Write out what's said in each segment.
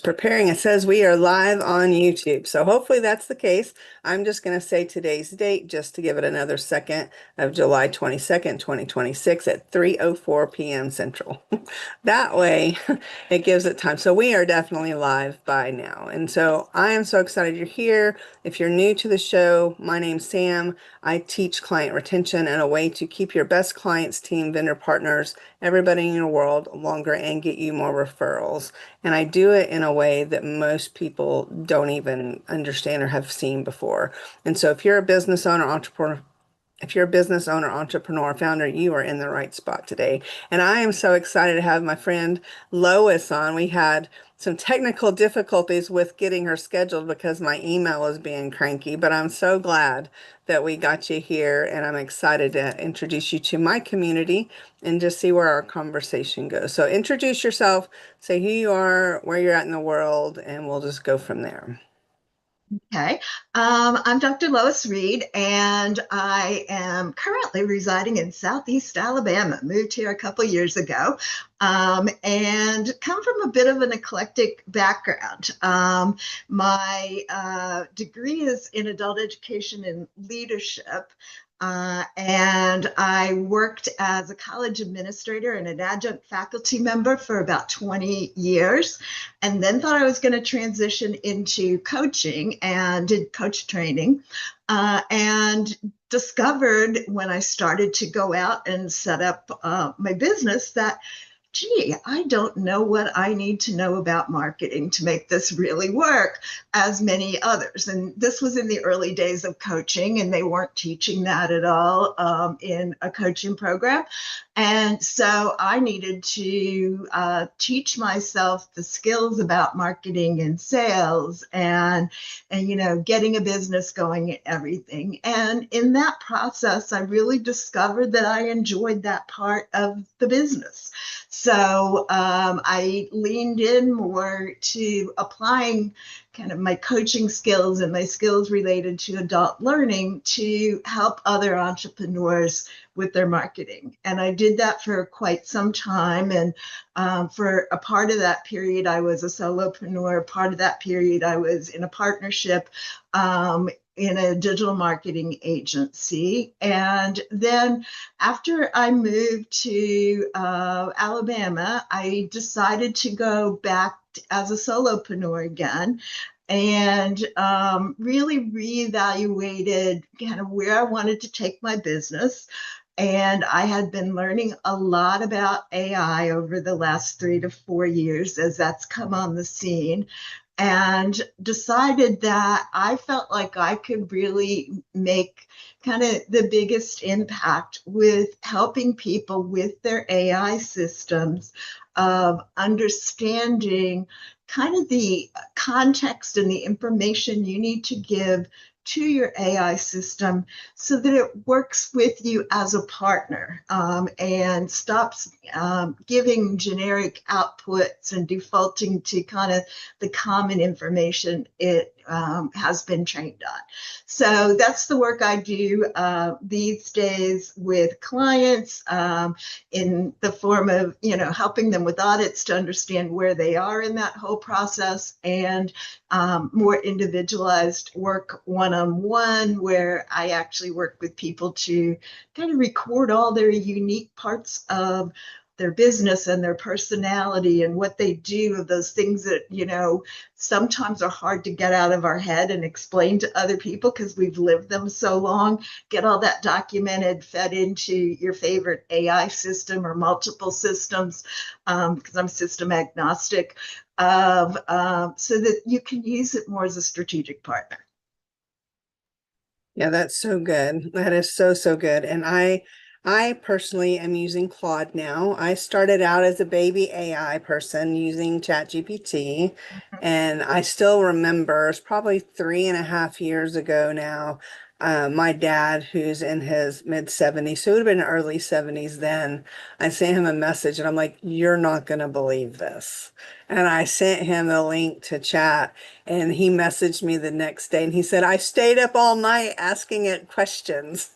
just preparing. It says we are live on YouTube. So hopefully that's the case. I'm just going to say today's date just to give it another second of July 22nd, 2026 at 3:04 p.m. Central. That way it gives it time. So we are definitely live by now. And so I am so excited you're here. If you're new to the show, my name's Sam. I teach client retention and a way to keep your best clients, team, vendor partners, everybody in your world longer and get you more referrals. And I do it in a way that most people don't even understand or have seen before. And so if you're a business owner, entrepreneur, founder, you are in the right spot today. And I am so excited to have my friend Lois on. We had some technical difficulties with getting her scheduled because my email was being cranky, but I'm so glad that we got you here, and I'm excited to introduce you to my community and just see where our conversation goes. So introduce yourself, say who you are, where you're at in the world, and we'll just go from there. Okay. I'm Dr. Lois Reed, and I am currently residing in Southeast Alabama. Moved here a couple years ago, and come from a bit of an eclectic background. My degree is in adult education and leadership. And I worked as a college administrator and an adjunct faculty member for about 20 years, and then thought I was going to transition into coaching and did coach training, and discovered when I started to go out and set up my business that gee, I don't know what I need to know about marketing to make this really work as many others. And this was in the early days of coaching, and they weren't teaching that at all in a coaching program. And so I needed to teach myself the skills about marketing and sales and getting a business going and everything. And in that process, I really discovered that I enjoyed that part of the business. So I leaned in more to applying kind of my coaching skills and my skills related to adult learning to help other entrepreneurs with their marketing. And I did that for quite some time. And for a part of that period, I was a solopreneur. Part of that period, I was in a partnership in a digital marketing agency. And then after I moved to Alabama, I decided to go back as a solopreneur again and really reevaluated kind of where I wanted to take my business. And I had been learning a lot about AI over the last 3 to 4 years as that's come on the scene, and decided that I felt like I could really make kind of the biggest impact with helping people with their AI systems of understanding kind of the context and the information you need to give to your AI system so that it works with you as a partner, and stops giving generic outputs and defaulting to kind of the common information it has been trained on. So that's the work I do these days with clients, in the form of, helping them with audits to understand where they are in that whole process, and more individualized work one-on-one, where I actually work with people to kind of record all their unique parts of their business and their personality and what they do, of those things that, sometimes are hard to get out of our head and explain to other people because we've lived them so long. Get all that documented, fed into your favorite AI system or multiple systems, because I'm system agnostic, so that you can use it more as a strategic partner. Yeah, that's so good. That is so, so good. And I personally am using Claude now. I started out as a baby AI person using ChatGPT, and I still remember it's probably 3.5 years ago now. My dad, who's in his mid 70s, so it would have been early 70s then, I sent him a message and I'm like, "You're not going to believe this." And I sent him the link to chat, and he messaged me the next day and he said, "I stayed up all night asking it questions."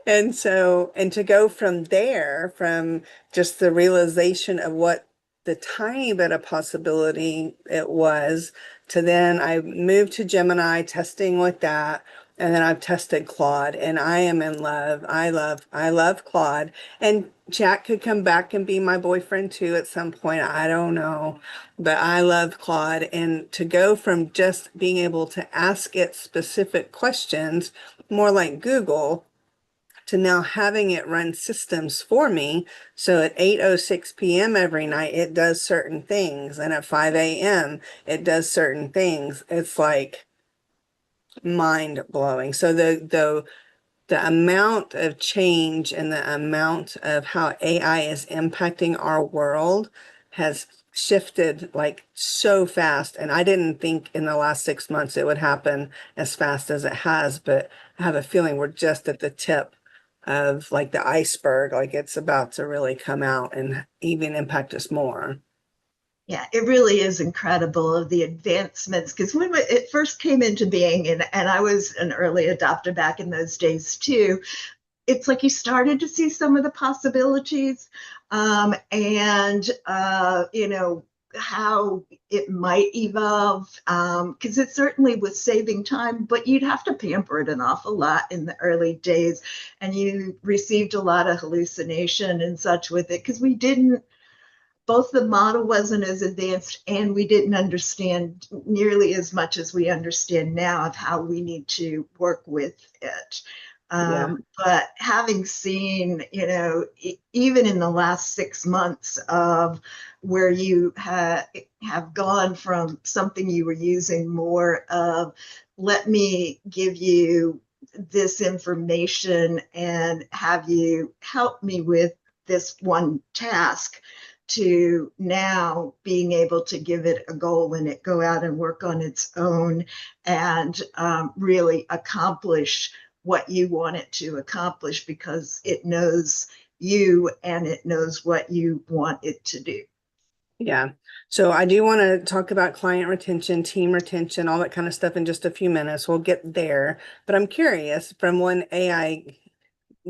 And so, and to go from there, from just the realization of what the tiny bit of possibility it was to then I moved to Gemini, testing with that. And then I've tested Claude, and I am in love. I love Claude. And Jack could come back and be my boyfriend too at some point. I don't know. But I love Claude. And to go from just being able to ask it specific questions, more like Google, to now having it run systems for me. So at 8:06 p.m. every night, it does certain things. And at 5 a.m., it does certain things. It's like mind blowing. So the amount of change and the amount of how AI is impacting our world has shifted like so fast. And I didn't think in the last 6 months it would happen as fast as it has, but I have a feeling we're just at the tip of like the iceberg, like it's about to really come out and even impact us more. Yeah, it really is incredible of the advancements because when it first came into being, and I was an early adopter back in those days too, it's like you started to see some of the possibilities and how it might evolve because it certainly was saving time, but you'd have to pamper it an awful lot in the early days, and you received a lot of hallucination and such with it because we didn't, both the model wasn't as advanced and we didn't understand nearly as much as we understand now of how we need to work with it. Yeah. But having seen, even in the last 6 months of where you have gone from something you were using more of, let me give you this information and have you help me with this one task, to now being able to give it a goal and it go out and work on its own and really accomplish what you want it to accomplish because it knows you and it knows what you want it to do. Yeah. So I do want to talk about client retention, team retention, all that kind of stuff in just a few minutes. We'll get there. But I'm curious, from one AI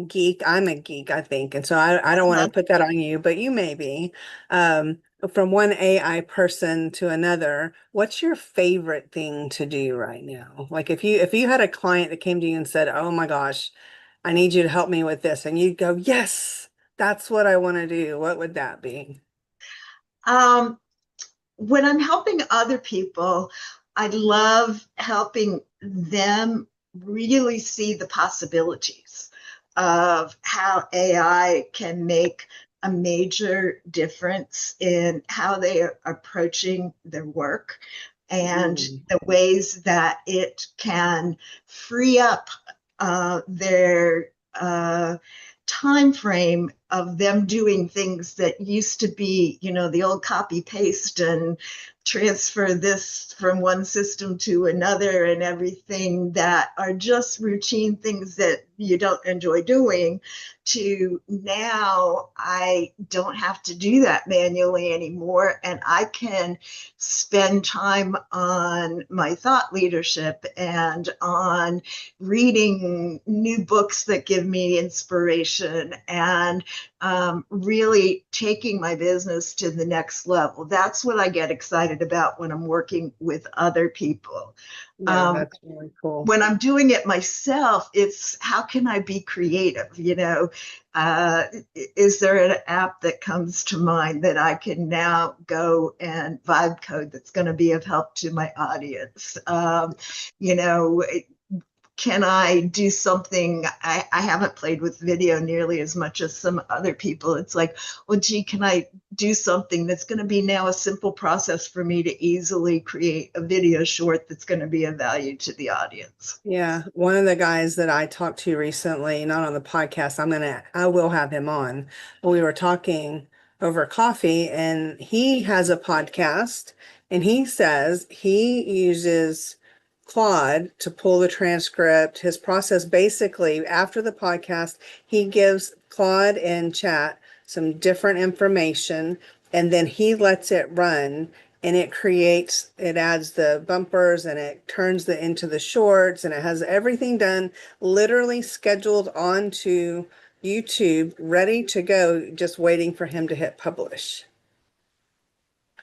geek, I'm a geek, I think. And so I don't want to put that on you, but you may be. Um, from one AI person to another, what's your favorite thing to do right now? Like if you had a client that came to you and said, "Oh my gosh, I need you to help me with this," and you'd go, "Yes, that's what I want to do," what would that be? Um, when I'm helping other people, I love helping them really see the possibilities of how AI can make a major difference in how they are approaching their work and Mm. the ways that it can free up their time frame of them doing things that used to be, the old copy paste and transfer this from one system to another and everything that are just routine things that you don't enjoy doing, to now I don't have to do that manually anymore and I can spend time on my thought leadership and on reading new books that give me inspiration and really taking my business to the next level. That's what I get excited about when I'm working with other people. Yeah, that's really cool. When I'm doing it myself, it's how can I be creative? Is there an app that comes to mind that I can now go and vibe code that's going to be of help to my audience? You know, can I do something? I haven't played with video nearly as much as some other people. It's like, well, gee, can I do something that's going to be now a simple process for me to easily create a video short that's going to be of value to the audience? Yeah, one of the guys that I talked to recently, not on the podcast, I will have him on. But we were talking over coffee, and he has a podcast, and he says he uses Claude to pull the transcript. His process basically after the podcast, he gives Claude and chat some different information, and then he lets it run and it adds the bumpers and it turns the into the shorts and it has everything done, literally scheduled onto YouTube, ready to go, just waiting for him to hit publish.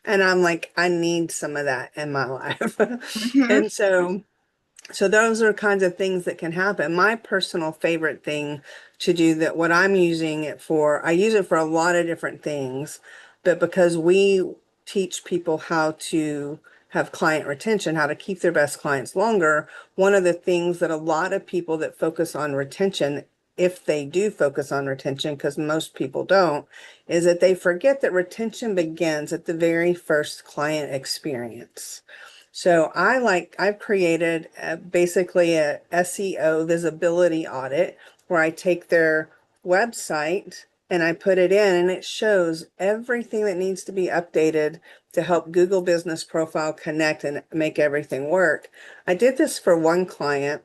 And I'm like, I need some of that in my life. Mhm. And so those are kinds of things that can happen. My personal favorite thing to do, that what I'm using it for, I use it for a lot of different things, but because we teach people how to have client retention, how to keep their best clients longer, one of the things that a lot of people that focus on retention, if they do focus on retention, because most people don't, is that they forget that retention begins at the very first client experience. So I've created basically a SEO visibility audit where I take their website and I put it in, and it shows everything that needs to be updated to help Google Business Profile connect and make everything work. I did this for one client,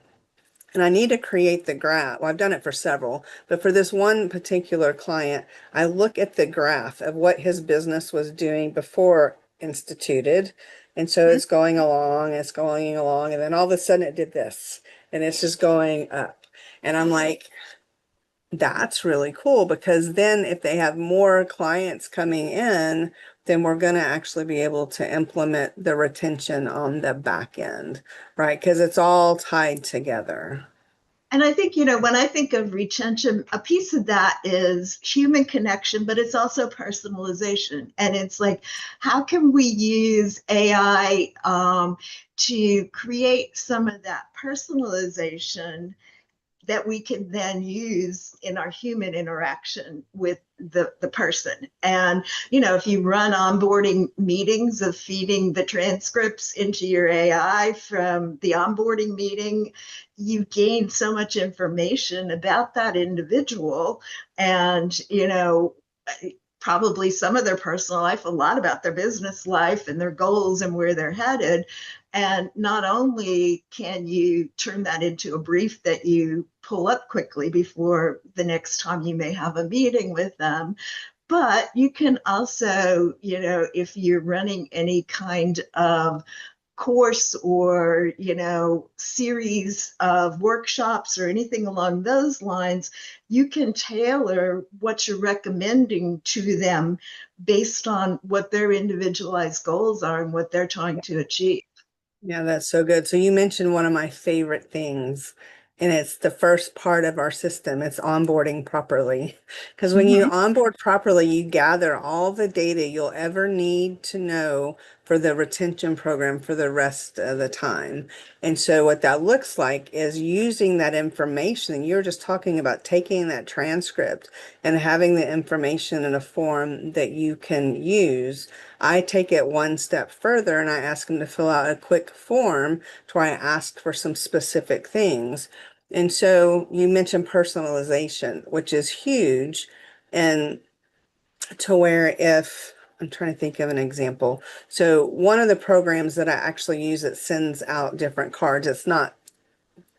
and I need to create the graph. Well, I've done it for several, but for this one particular client, I look at the graph of what his business was doing before instituted. And so it's going along, and then all of a sudden it did this, and it's just going up. And I'm like, that's really cool, because then if they have more clients coming in, then we're going to actually be able to implement the retention on the back end, right? Because it's all tied together. And I think, when I think of retention, a piece of that is human connection, but it's also personalization. And it's like, how can we use AI to create some of that personalization that we can then use in our human interaction with the person. And, if you run onboarding meetings of feeding the transcripts into your AI from the onboarding meeting, you gain so much information about that individual. And, probably some of their personal life, a lot about their business life and their goals and where they're headed. And not only can you turn that into a brief that you pull up quickly before the next time you may have a meeting with them, but you can also, if you're running any kind of course or series of workshops or anything along those lines, you can tailor what you're recommending to them based on what their individualized goals are and what they're trying to achieve. Yeah, that's so good. So you mentioned one of my favorite things, and it's the first part of our system. It's onboarding properly. Because when you Mhm. onboard properly, you gather all the data you'll ever need to know for the retention program for the rest of the time. And so what that looks like is using that information. You're just talking about taking that transcript and having the information in a form that you can use. I take it one step further and I ask them to fill out a quick form to where I ask for some specific things. And so you mentioned personalization, which is huge. And to where if I'm trying to think of an example. So one of the programs that I actually use that sends out different cards, it's not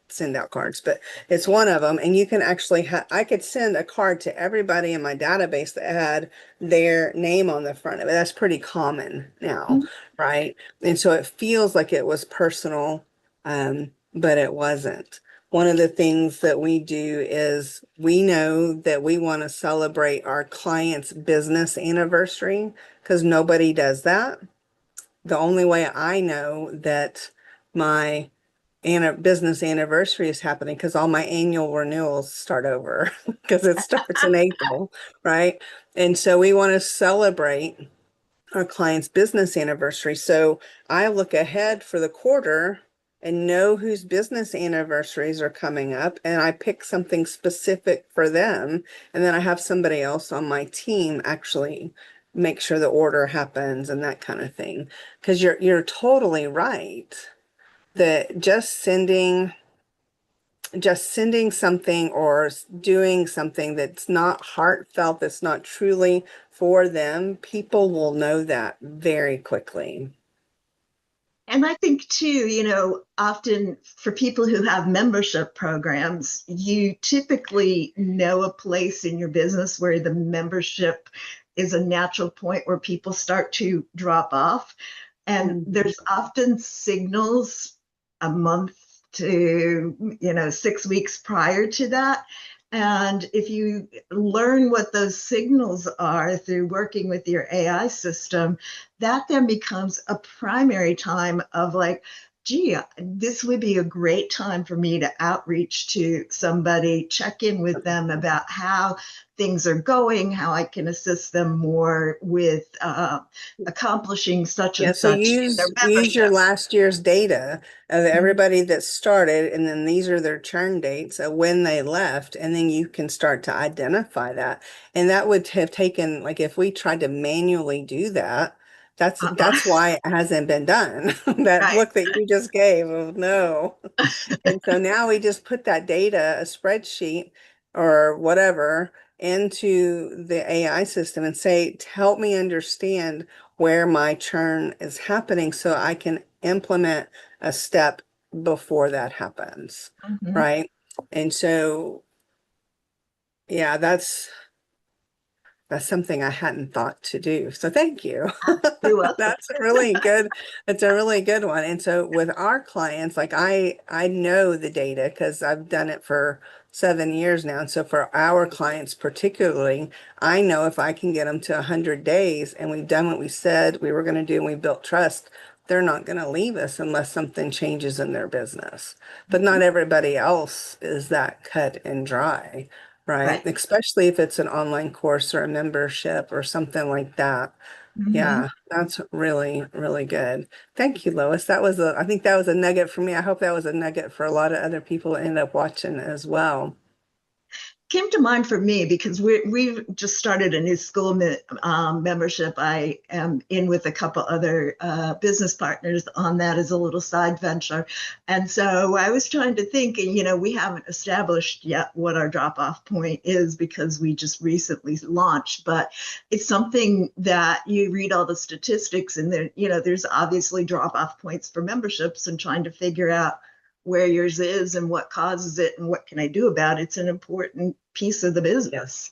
send out cards, but it's one of them. And you can actually I could send a card to everybody in my database that had their name on the front of it. That's pretty common now, right? And so it feels like it was personal, but it wasn't. One of the things that we do is we know that we want to celebrate our client's business anniversary because nobody does that. The only way I know that my business anniversary is happening because all my annual renewals start over because it starts in April, right? And so we want to celebrate our client's business anniversary. So I look ahead for the quarter and know whose business anniversaries are coming up, and I pick something specific for them. And then I have somebody else on my team actually make sure the order happens and that kind of thing. Because you're totally right that just sending something or doing something that's not heartfelt, that's not truly for them, people will know that very quickly. And I think too, often for people who have membership programs, you typically know a place in your business where the membership is a natural point where people start to drop off. And Mhm. there's often signals a month to, 6 weeks prior to that. And if you learn what those signals are through working with your AI system, that then becomes a primary time of like, gee, this would be a great time for me to outreach to somebody, check in with them about how things are going, how I can assist them more with accomplishing such Yeah, and so such in their use your membership. last year's data of Mhm. everybody that started, and then these are their churn dates of when they left, and then you can start to identify that. And that would have taken, like if we tried to manually do that, that's Uh-uh. why it hasn't been done. That Right. look that you just gave of no. And so now we just put that data, a spreadsheet or whatever, into the AI system and say, help me understand where my churn is happening so I can implement a step before that happens. Mhm. Right. And so, yeah, that's something I hadn't thought to do. So thank you. You're welcome. That's a really good, it's a really good one. And so with our clients, like I know the data because I've done it for 7 years now. And so for our clients particularly, I know if I can get them to 100 days and we've done what we said we were going to do and we built trust, they're not going to leave us unless something changes in their business. But not everybody else is that cut and dry. Right. Right. Especially if it's an online course or a membership or something like that. Mhm. Yeah, that's really, really good. Thank you, Lois. I think that was a nugget for me. I hope that was a nugget for a lot of other people that end up watching as well. Came to mind for me because we've just started a new school membership. I am in with a couple other business partners on that as a little side venture. And so I was trying to think, and we haven't established yet what our drop off point is because we just recently launched, but it's something that you read all the statistics and there's obviously drop off points for memberships and trying to figure out where yours is and what causes it and what can I do about it. It's an important piece of the Yeah. business.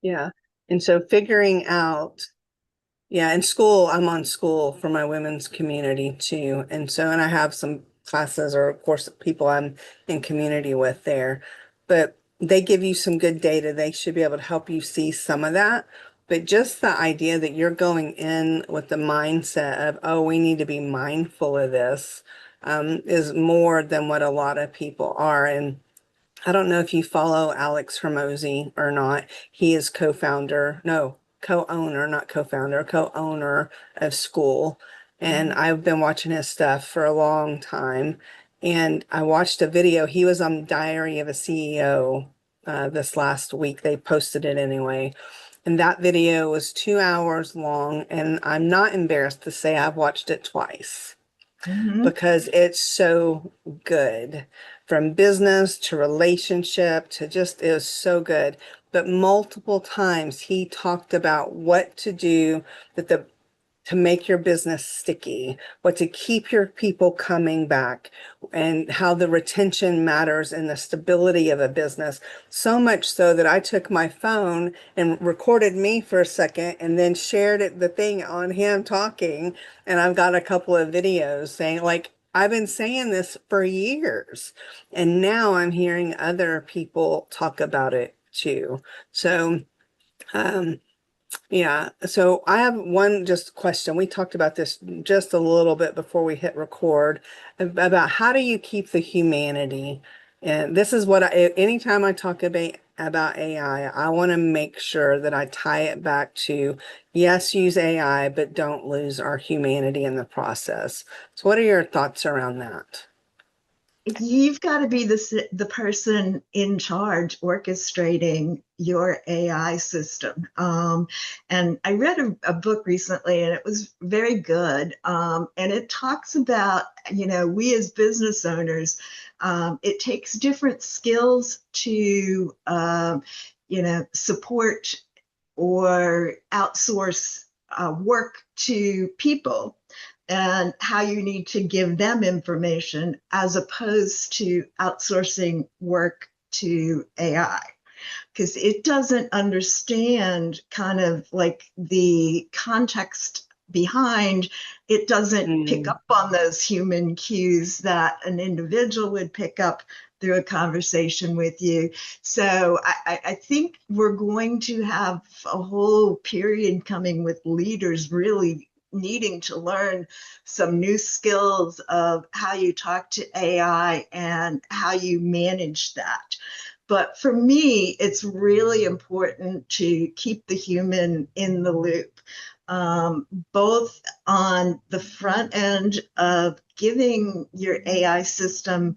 Yeah. And so figuring out, yeah, in school, I'm on school for my women's community too. And I have some classes or of course people I'm in community with there, but they give you some good data. They should be able to help you see some of that. But just the idea that you're going in with the mindset of, oh, we need to be mindful of this, is more than what a lot of people are. And I don't know if you follow Alex Hermosi or not. He is co-founder, no, co-owner, not co-founder, co-owner of School. And Mhm. I've been watching his stuff for a long time. And I watched a video. He was on Diary of a CEO this last week. They posted it anyway. And that video was 2 hours long. And I'm not embarrassed to say I've watched it twice Mhm. because it's so good from business to relationship to just it was so good. But multiple times he talked about what to do that the to make your business sticky, what to keep your people coming back, and how the retention matters in the stability of a business. So much so that I took my phone and recorded me for a second and then shared the thing on him talking. And I've got a couple of videos saying, like, I've been saying this for years. And now I'm hearing other people talk about it too. So, um, yeah. So I have one just question. We talked about this just a little bit before we hit record about how do you keep the humanity? And this is what anytime I talk about AI, I want to make sure that I tie it back to, yes, use AI, but don't lose our humanity in the process. So what are your thoughts around that? You've got to be the person in charge orchestrating your AI system. And I read a book recently, and it was very good. And it talks about, we as business owners, it takes different skills to, support or outsource work to people and how you need to give them information as opposed to outsourcing work to AI because it doesn't understand kind of like the context behind. It doesn't pick Mm, up on those human cues that an individual would pick up through a conversation with you. So I think we're going to have a whole period coming with leaders really needing to learn some new skills of how you talk to AI and how you manage that. But for me, it's really important to keep the human in the loop, both on the front end of giving your AI system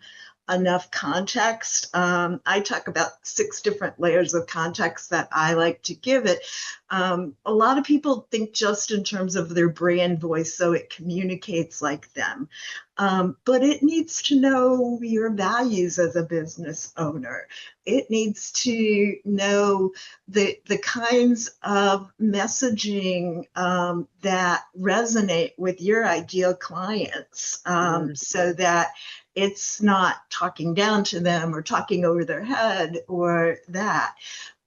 enough context. I talk about 6 different layers of context that I like to give it. A lot of people think just in terms of their brand voice, so it communicates like them. But it needs to know your values as a business owner. It needs to know the kinds of messaging that resonate with your ideal clients, so that it's not talking down to them or talking over their head or that.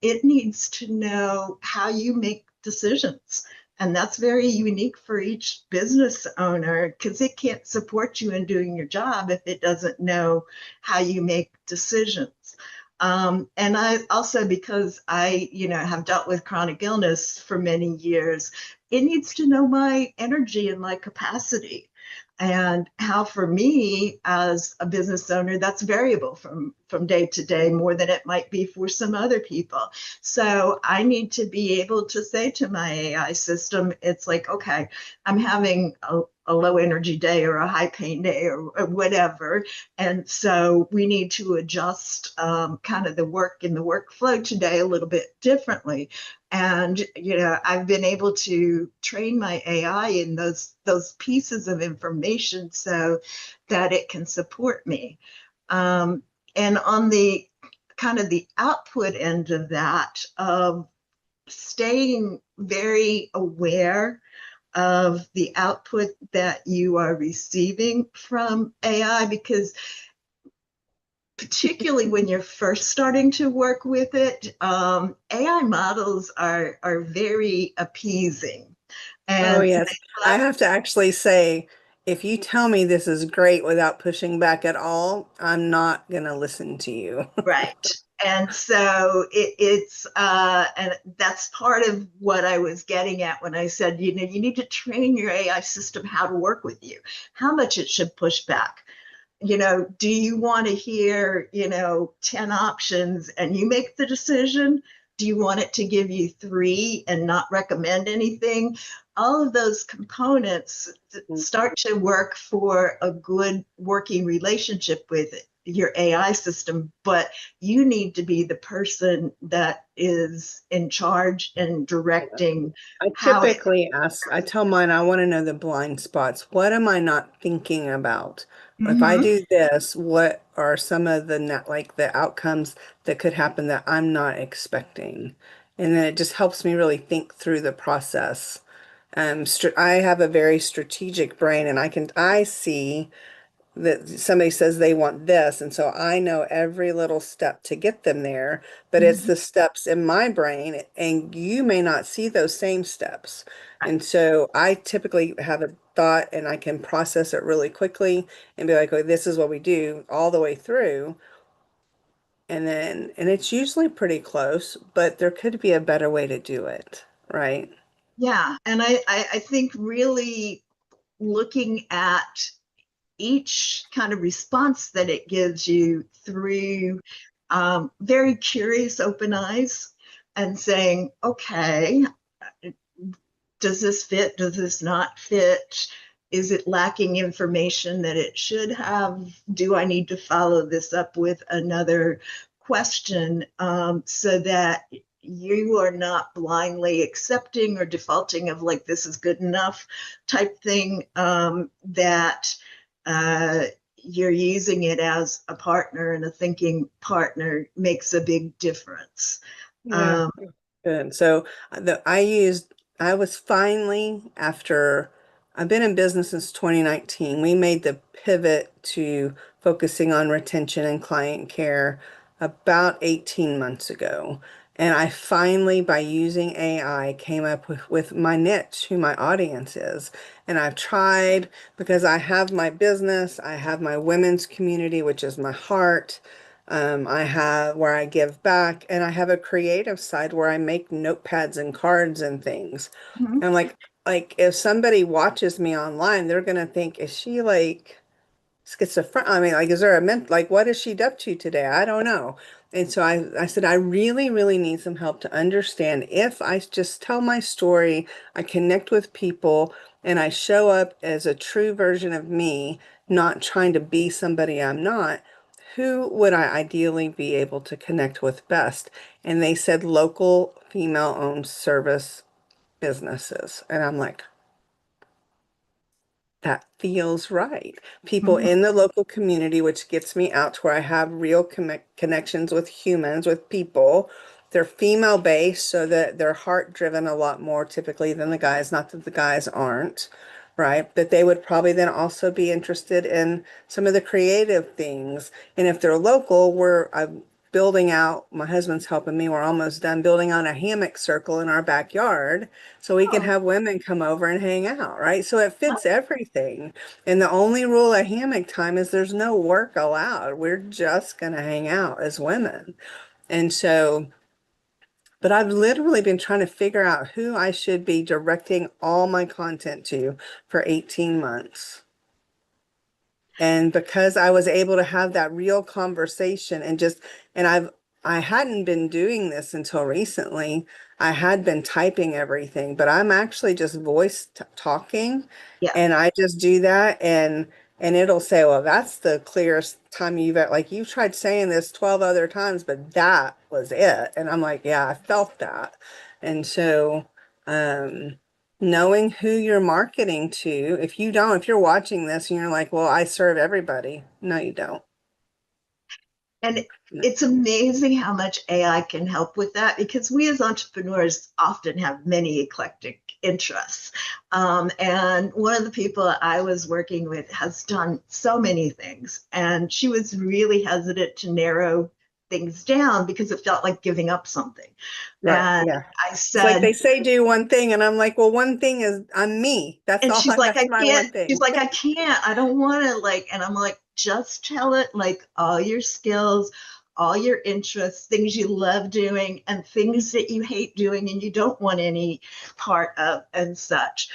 It needs to know how you make decisions. And that's very unique for each business owner because it can't support you in doing your job if it doesn't know how you make decisions. And I also, because I, have dealt with chronic illness for many years, it needs to know my energy and my capacity and how for me as a business owner that's variable from day to day more than it might be for some other people. So I need to be able to say to my AI system, it's like, okay, I'm having a low energy day or a high pain day or whatever, and so we need to adjust kind of the work and the workflow today a little bit differently. And I've been able to train my AI in those pieces of information so that it can support me. And on the kind of the output end of that, of staying very aware of the output that you are receiving from AI, because particularly when you're first starting to work with it, AI models are very appeasing. Oh, And yes. I have to actually say, if you tell me this is great without pushing back at all, I'm not going to listen to you. right. And so and that's part of what I was getting at when I said, you need to train your AI system how to work with you, how much it should push back. Do you want to hear, 10 options and you make the decision? Do you want it to give you 3 and not recommend anything? All of those components start to work for a good working relationship with your AI system, but you need to be the person that is in charge and directing I how it. typically ask, I tell mine, I want to know the blind spots. What am I not thinking about? If I Mhm. do this, what are some of the like the outcomes that could happen that I'm not expecting? And then it just helps me really think through the process. I have a very strategic brain, and I see that somebody says they want this, and so I know every little step to get them there, but it's Mhm. the steps in my brain, and you may not see those same steps. And so I typically have a thought and I can process it really quickly and be like, oh, this is what we do all the way through. And it's usually pretty close, but there could be a better way to do it, right? Yeah, and I think really looking at each kind of response that it gives you through very curious open eyes and saying, okay, does this fit? Does this not fit? Is it lacking information that it should have? Do I need to follow this up with another question so that you are not blindly accepting or defaulting of like this is good enough type thing, that uh, you're using it as a partner and a thinking partner makes a big difference. Yeah. Um, Good. So I was finally, after I've been in business since 2019, we made the pivot to focusing on retention and client care about 18 months ago. And I finally, by using AI, came up with my niche, who my audience is. And I've tried because I have my business, I have my women's community, which is my heart. I have where I give back, and I have a creative side where I make notepads and cards and things. Mhm. And like if somebody watches me online, they're gonna think, is she like schizophrenic? I mean, like, is there a like, what is she up to today? I don't know. And so I said, I really, really need some help to understand if I just tell my story, I connect with people, and I show up as a true version of me, not trying to be somebody I'm not, who would I ideally be able to connect with best? And they said local female-owned service businesses. And I'm like, that feels right. People Mhm. in the local community, which gets me out to where I have real connections with humans, with people. They're female based, so that they're heart driven a lot more typically than the guys. Not that the guys aren't, right? But they would probably then also be interested in some of the creative things. And if they're local, I'm building out, my husband's helping me, we're almost done building on a hammock circle in our backyard so we can Oh, have women come over and hang out, right? So it fits everything. And the only rule of hammock time is there's no work allowed. We're just going to hang out as women. And so, but I've literally been trying to figure out who I should be directing all my content to for 18 months. And because I was able to have that real conversation and I hadn't been doing this until recently. I had been typing everything, but I'm actually just voice talking, yeah. and I just do that, and it'll say, well, that's the clearest time like you've tried saying this 12 other times, but that was it. And I'm like, yeah, I felt that. And so, um, knowing who you're marketing to. If you're watching this and you're like, well, I serve everybody. No, you don't. And No. it's amazing how much AI can help with that because we as entrepreneurs often have many eclectic interests. And one of the people I was working with has done so many things, and she was really hesitant to narrow things down because it felt like giving up something. Right. And Yeah. I It's like said, they say do one thing, and I'm like, well, one thing is I'm me. That's and all. she's like, That's I my can't, one she's thing. like, I can't, I don't want to like, and I'm like, just tell it like all your skills, all your interests, things you love doing, and things that you hate doing and you don't want any part of, and such,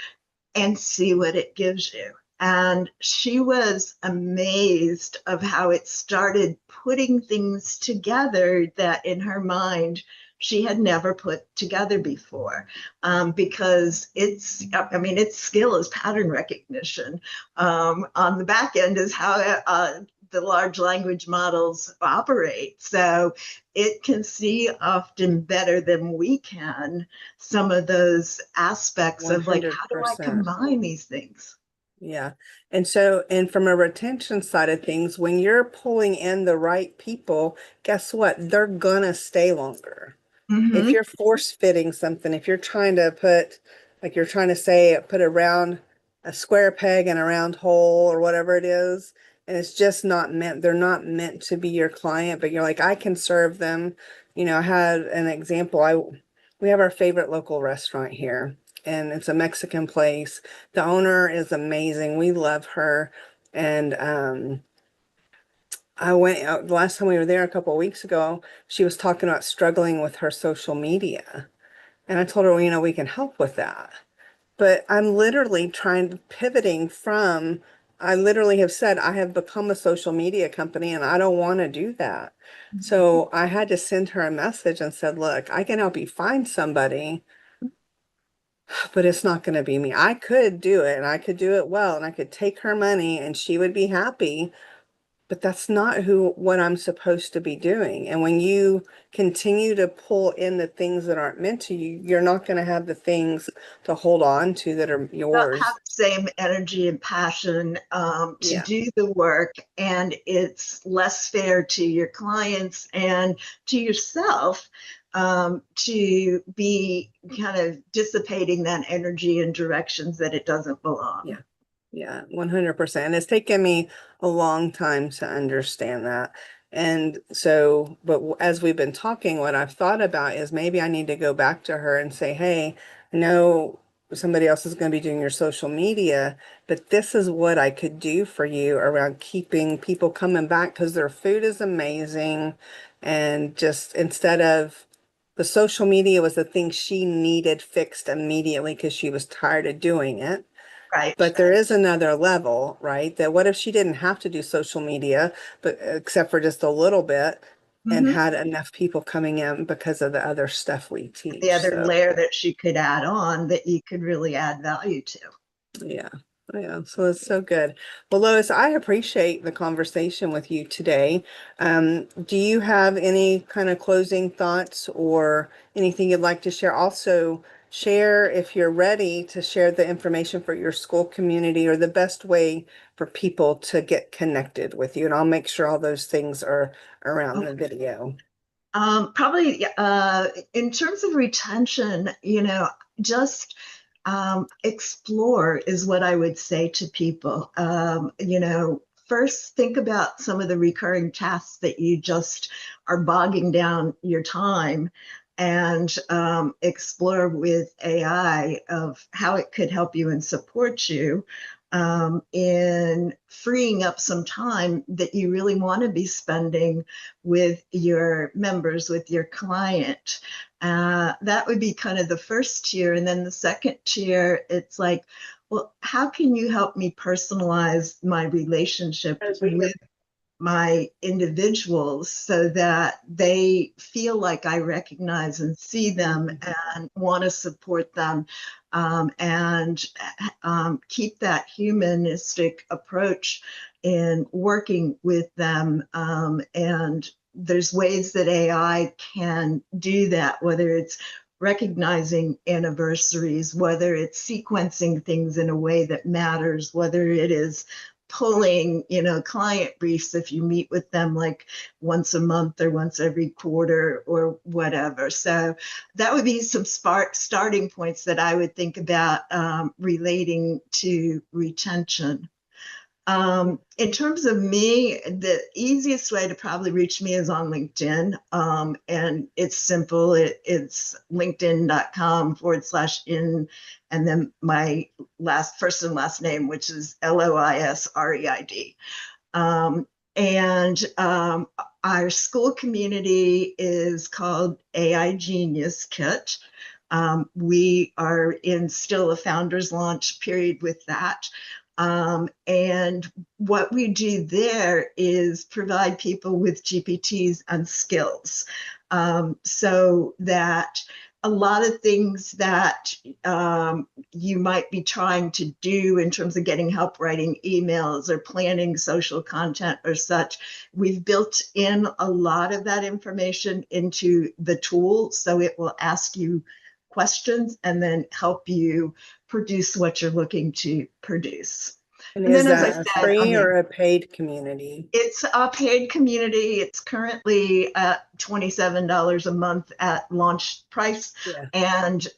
and see what it gives you. And she was amazed of how it started putting things together that in her mind she had never put together before. Because I mean, its skill is pattern recognition. On the back end is how the large language models operate. So it can see often better than we can some of those aspects of like, how do I 100%. combine these things? Yeah. And from a retention side of things, when you're pulling in the right people, guess what? They're gonna stay longer. If Mm-hmm. you're force fitting something, if you're trying to put, like you're trying to say, put a square peg in a round hole or whatever it is, and it's just not meant, they're not meant to be your client, but you're like, I can serve them. I had an example. We have our favorite local restaurant here, and it's a Mexican place. The owner is amazing. We love her. And I went out the last time we were there a couple of weeks ago. She was talking about struggling with her social media. And I told her, well, we can help with that. But I'm literally pivoting from, I literally have said, I have become a social media company and I don't want to do that. So I had to send her a message and said, look, I can help you find somebody, but it's not going to be me. I could do it and I could do it well and I could take her money and she would be happy. But that's not what I'm supposed to be doing. And when you continue to pull in the things that aren't meant to you, you're not going to have the things to hold on to that are Don't have yours. the same energy and passion to Yeah, do the work, and it's less fair to your clients and to yourself to be kind of dissipating that energy in directions that it doesn't belong. yeah, yeah, 100%. It's taken me a long time to understand that. And so, but as we've been talking, what I've thought about is maybe I need to go back to her and say, hey, no. somebody else is going to be doing your social media, but this is what I could do for you around keeping people coming back because their food is amazing. And just instead of the social media was the thing she needed fixed immediately because she was tired of doing it. Right. But there is another level, right? That what if she didn't have to do social media, but except for just a little bit, and Hmm. had enough people coming in because of the other stuff we The teach. other So layer that she could add on that you could really add value to. yeah. Yeah, so it's so good. Well, Lois, I appreciate the conversation with you today. Do you have any kind of closing thoughts or anything you'd like to share? Also, share if you're ready to share the information for your school community or the best way for people to get connected with you. And I'll make sure all those things are around the video. Probably in terms of retention, just explore is what I would say to people. First think about some of the recurring tasks that you just are bogging down your time and explore with AI of how it could help you and support you in freeing up some time that you really want to be spending with your members, with your client. That would be kind of the first tier. And then the second tier, it's like, well, how can you help me personalize my relationship with my individuals so that they feel like I recognize and see them and want to support them and keep that humanistic approach in working with them. And there's ways that AI can do that, whether it's recognizing anniversaries, whether it's sequencing things in a way that matters, whether it is pulling, client briefs if you meet with them like once a month or once every quarter or whatever. So that would be some starting points that I would think about relating to retention. In terms of me, the easiest way to probably reach me is on LinkedIn. And it's simple. It's linkedin.com/in, and then my first and last name, which is LOISREID. And our school community is called AI Genius Kit. We are in still a founders launch period with that. And what we do there is provide people with GPTs and skills so that a lot of things that you might be trying to do in terms of getting help writing emails or planning social content or such, we've built in a lot of that information into the tool. So it will ask you questions and then help you produce what you're looking to produce. And And is then, as I that a said, free or a paid community? it's a paid community. It's currently at $27 a month at launch price. Yeah. And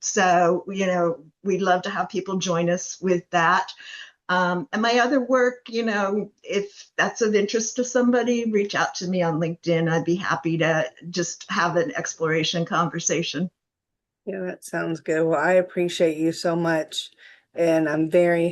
so, we'd love to have people join us with that. And my other work, if that's of interest to somebody, reach out to me on LinkedIn. I'd be happy to just have an exploration conversation. Yeah, that sounds good. Well, I appreciate you so much. And I'm very